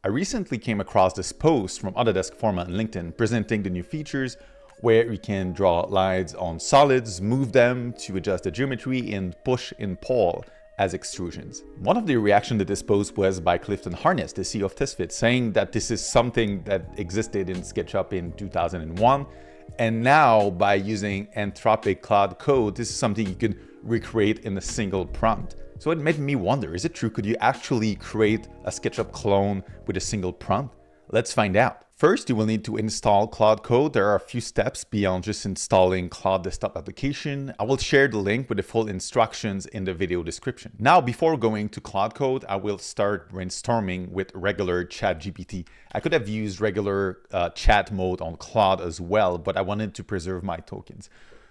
I recently came across this post from Autodesk Forma on LinkedIn presenting the new features where we can draw lines on solids, move them to adjust the geometry, and push and pull as extrusions. One of the reactions to this post was by Clifton Harness, the CEO of TestFit, saying that this is something that existed in SketchUp in 2001. And now, by using Anthropic Claude Code, this is something you can recreate in a single prompt. So it made me wonder, is it true? Could you actually create a SketchUp clone with a single prompt? Let's find out. First, you will need to install Claude Code. There are a few steps beyond just installing Claude desktop application. I will share the link with the full instructions in the video description. Now, before going to Claude Code, I will start brainstorming with regular ChatGPT. I could have used regular chat mode on Claude as well, but I wanted to preserve my tokens.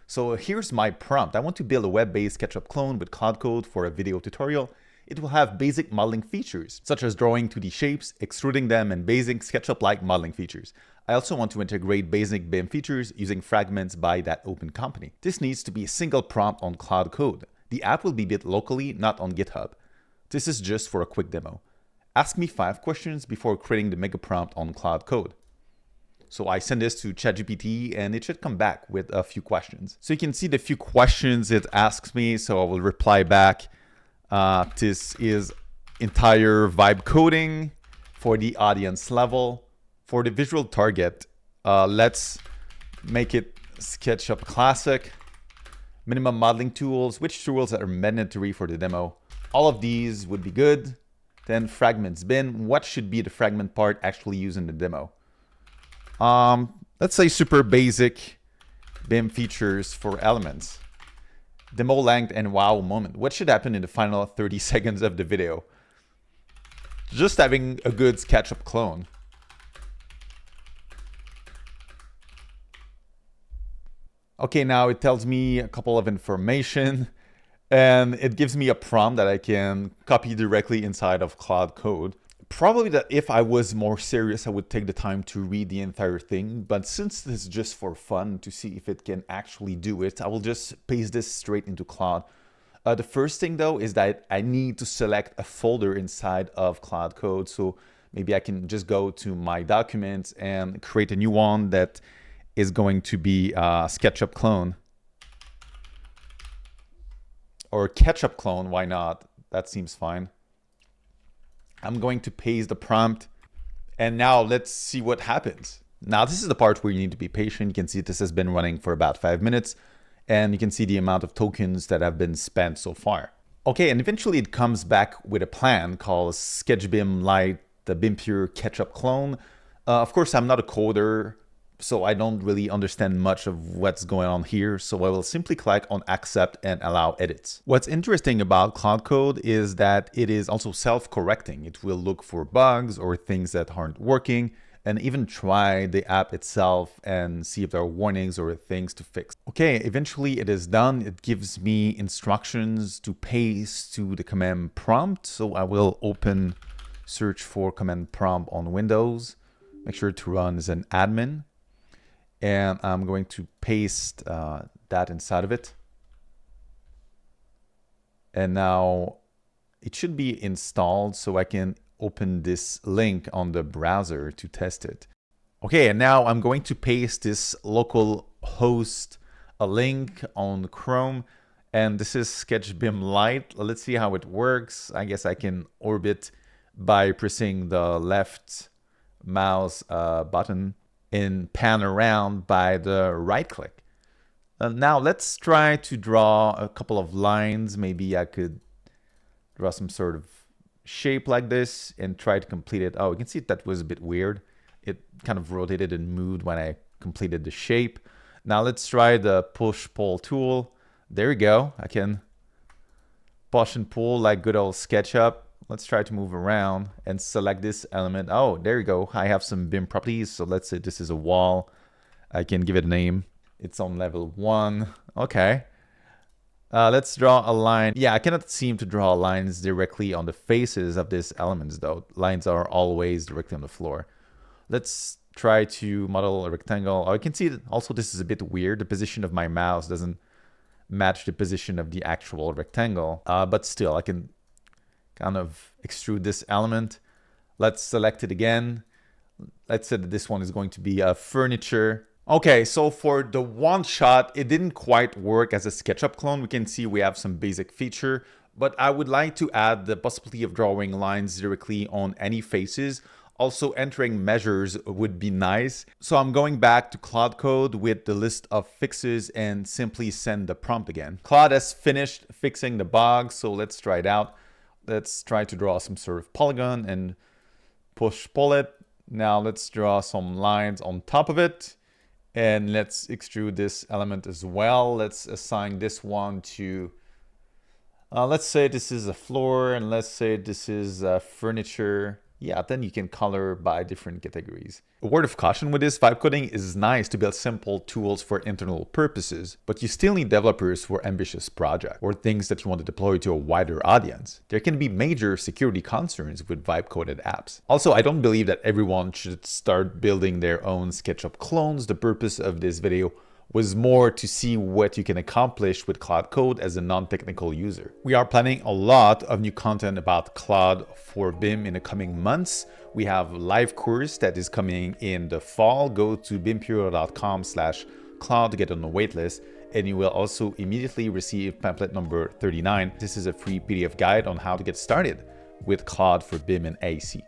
So here's my prompt. I want to build a web-based SketchUp clone with Claude Code for a video tutorial. It will have basic modeling features, such as drawing 2D shapes, extruding them, and basic SketchUp-like modeling features. I also want to integrate basic BIM features using fragments by that open company. This needs to be a single prompt on Claude Code. The app will be built locally, not on GitHub. This is just for a quick demo. Ask me 5 questions before creating the mega prompt on Claude Code. So I send this to ChatGPT and it should come back with a few questions. So you can see the few questions it asks me, so I will reply back. This is entire vibe coding for the audience level. For the visual target, let's make it SketchUp Classic. Minimum modeling tools, which tools are mandatory for the demo. All of these would be good. Then fragments bin, what should be the fragment part actually used in the demo? Let's say super basic BIM features for elements. Demo length and wow moment. What should happen in the final 30 seconds of the video? Just having a good SketchUp clone. Okay, now it tells me a couple of information and it gives me a prompt that I can copy directly inside of Claude Code. Probably that if I was more serious, I would take the time to read the entire thing. But since this is just for fun to see if it can actually do it, I will just paste this straight into Claude. The first thing though is that I need to select a folder inside of Claude Code. So maybe I can just go to my documents and create a new one that is going to be SketchUp clone. Or Ketchup clone, why not? That seems fine. I'm going to paste the prompt and now let's see what happens. Now this is the part where you need to be patient. You can see this has been running for about 5 minutes and you can see the amount of tokens that have been spent so far. Okay, and eventually it comes back with a plan called SketchBIM Lite, the BIM Pure Ketchup clone. Of course, I'm not a coder, so I don't really understand much of what's going on here. So I will simply click on accept and allow edits. What's interesting about Claude Code is that it is also self-correcting. It will look for bugs or things that aren't working and even try the app itself and see if there are warnings or things to fix. Okay, eventually it is done. It gives me instructions to paste to the command prompt. So I will open search for command prompt on Windows. Make sure to run as an admin. And I'm going to paste that inside of it. And now it should be installed so I can open this link on the browser to test it. Okay, and now I'm going to paste this local host a link on Chrome. And this is SketchBIM Lite. Let's see how it works. I guess I can orbit by pressing the left mouse button and pan around by the right click. Now let's try to draw a couple of lines. Maybe I could draw some sort of shape like this and try to complete it. Oh, you can see that was a bit weird. It kind of rotated and moved when I completed the shape. Now let's try the push-pull tool. There we go. I can push and pull like good old SketchUp. Let's try to move around and select this element. Oh, there you go. I have some BIM properties. So let's say this is a wall. I can give it a name. It's on level 1. Okay. Let's draw a line. Yeah, I cannot seem to draw lines directly on the faces of these elements though. Lines are always directly on the floor. Let's try to model a rectangle. Oh, you can see that also this is a bit weird. The position of my mouse doesn't match the position of the actual rectangle. But still, I can kind of extrude this element. Let's select it again. Let's say that this one is going to be a furniture. Okay, so for the one shot, it didn't quite work as a SketchUp clone. We can see we have some basic feature, but I would like to add the possibility of drawing lines directly on any faces. Also, entering measures would be nice. So I'm going back to Claude Code with the list of fixes and simply send the prompt again. Claude has finished fixing the bug, so let's try it out. Let's try to draw some sort of polygon and pull it. Now let's draw some lines on top of it. And let's extrude this element as well. Let's assign this one to, let's say this is a floor, and let's say this is furniture. Yeah, then you can color by different categories. A word of caution with this, vibe coding is nice to build simple tools for internal purposes, but you still need developers for ambitious projects or things that you want to deploy to a wider audience. There can be major security concerns with vibe coded apps. Also, I don't believe that everyone should start building their own SketchUp clones. The purpose of this video was more to see what you can accomplish with Claude Code as a non-technical user. We are planning a lot of new content about Claude for BIM in the coming months. We have a live course that is coming in the fall. Go to bimperial.com/Claude to get on the waitlist, and you will also immediately receive pamphlet number 39. This is a free PDF guide on how to get started with Claude for BIM and AEC.